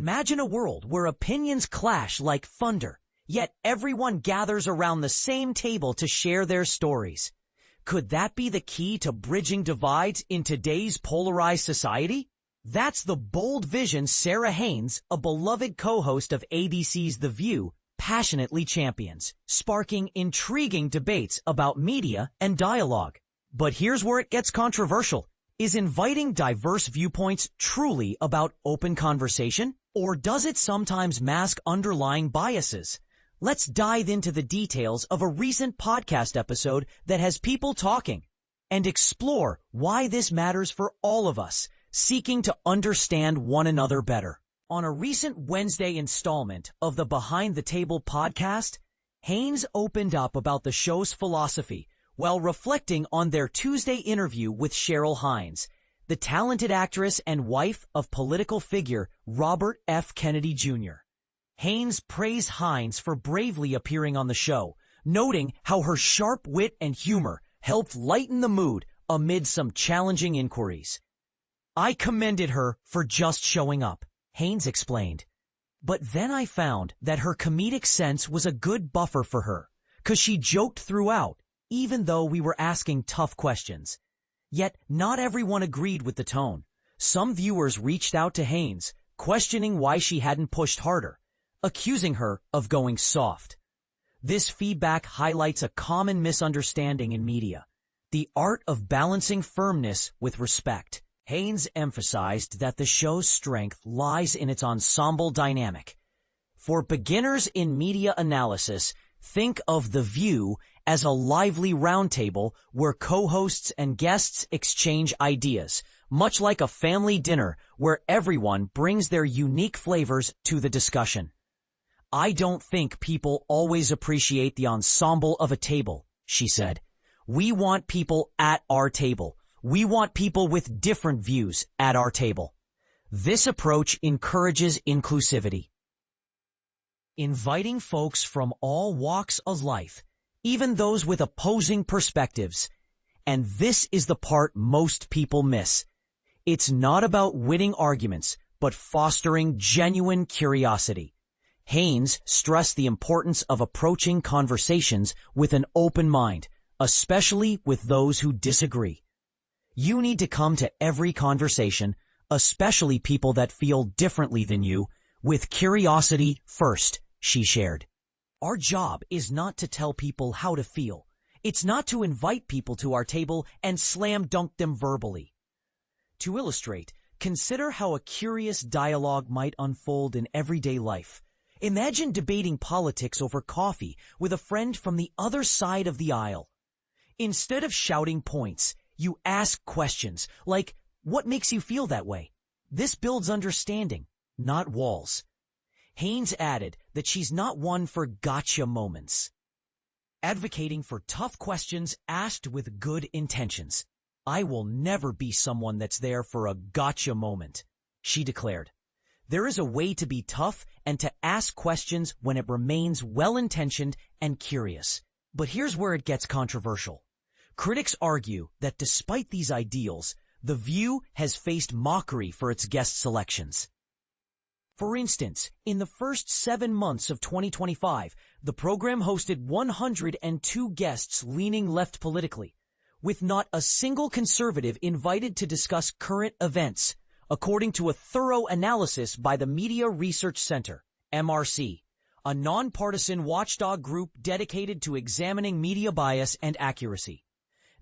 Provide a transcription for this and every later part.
Imagine a world where opinions clash like thunder, yet everyone gathers around the same table to share their stories. Could that be the key to bridging divides in today's polarized society? That's the bold vision Sara Haines, a beloved co-host of ABC's The View, passionately champions, sparking intriguing debates about media and dialogue. But here's where it gets controversial. Is inviting diverse viewpoints truly about open conversation? Or does it sometimes mask underlying biases? Let's dive into the details of a recent podcast episode that has people talking and explore why this matters for all of us, seeking to understand one another better. On a recent Wednesday installment of the Behind the Table podcast, Haines opened up about the show's philosophy while reflecting on their Tuesday interview with Sara Haines, the talented actress and wife of political figure Robert F. Kennedy Jr. Haines praised Haines for bravely appearing on the show, noting how her sharp wit and humor helped lighten the mood amid some challenging inquiries. "I commended her for just showing up," Haines explained. "But then I found that her comedic sense was a good buffer for her, 'cause she joked throughout, even though we were asking tough questions." Yet not everyone agreed with the tone. Some viewers reached out to Haines, questioning why she hadn't pushed harder, accusing her of going soft. This feedback highlights a common misunderstanding in media: the art of balancing firmness with respect. Haines emphasized that the show's strength lies in its ensemble dynamic. For beginners in media analysis, think of The View as a lively roundtable where co-hosts and guests exchange ideas, much like a family dinner where everyone brings their unique flavors to the discussion. "I don't think people always appreciate the ensemble of a table," she said. "We want people at our table. We want people with different views at our table." This approach encourages inclusivity, inviting folks from all walks of life, even those with opposing perspectives. And this is the part most people miss. It's not about winning arguments, but fostering genuine curiosity. Haines stressed the importance of approaching conversations with an open mind, especially with those who disagree. "You need to come to every conversation, especially people that feel differently than you, with curiosity first," she shared. "Our job is not to tell people how to feel. It's not to invite people to our table and slam dunk them verbally." To illustrate, consider how a curious dialogue might unfold in everyday life. Imagine debating politics over coffee with a friend from the other side of the aisle. Instead of shouting points, you ask questions like, "What makes you feel that way?" This builds understanding, not walls. Haines added that she's not one for gotcha moments, advocating for tough questions asked with good intentions. "I will never be someone that's there for a gotcha moment," she declared. "There is a way to be tough and to ask questions when it remains well-intentioned and curious." But here's where it gets controversial. Critics argue that despite these ideals, The View has faced mockery for its guest selections. For instance, in the first 7 months of 2025, the program hosted 102 guests leaning left politically, with not a single conservative invited to discuss current events, according to a thorough analysis by the Media Research Center, MRC, a nonpartisan watchdog group dedicated to examining media bias and accuracy.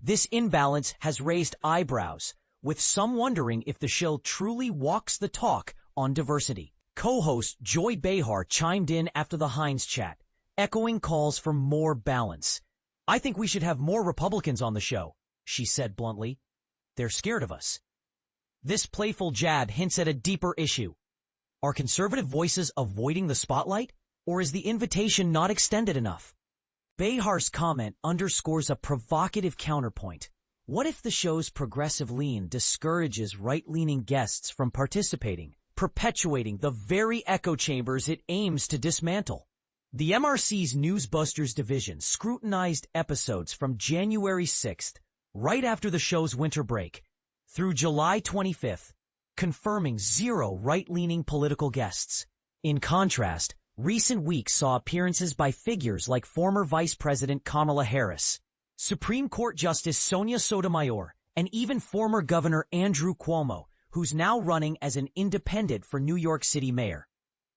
This imbalance has raised eyebrows, with some wondering if the show truly walks the talk on diversity. Co-host Joy Behar chimed in after the Haines chat, echoing calls for more balance. "I think we should have more Republicans on the show," she said bluntly. "They're scared of us." This playful jab hints at a deeper issue. Are conservative voices avoiding the spotlight, or is the invitation not extended enough? Behar's comment underscores a provocative counterpoint. What if the show's progressive lean discourages right-leaning guests from participating, perpetuating the very echo chambers it aims to dismantle? The MRC's Newsbusters division scrutinized episodes from January 6th, right after the show's winter break, through July 25th, confirming zero right-leaning political guests. In contrast, recent weeks saw appearances by figures like former Vice President Kamala Harris, Supreme Court Justice Sonia Sotomayor, and even former Governor Andrew Cuomo, who's now running as an independent for New York City mayor.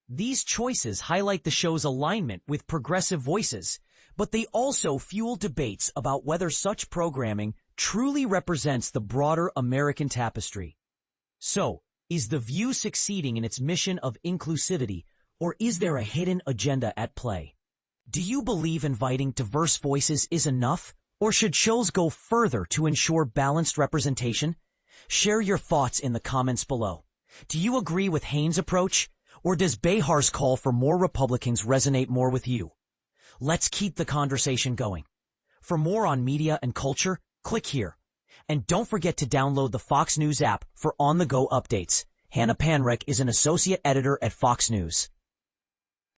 These choices highlight the show's alignment with progressive voices, but they also fuel debates about whether such programming truly represents the broader American tapestry. So, is The View succeeding in its mission of inclusivity, or is there a hidden agenda at play? Do you believe inviting diverse voices is enough, or should shows go further to ensure balanced representation? Share your thoughts in the comments below. Do you agree with Haines' approach, or does Behar's call for more Republicans resonate more with you? Let's keep the conversation going. For more on media and culture, click here. And don't forget to download the Fox News app for on-the-go updates. Hannah Panrek is an associate editor at Fox News.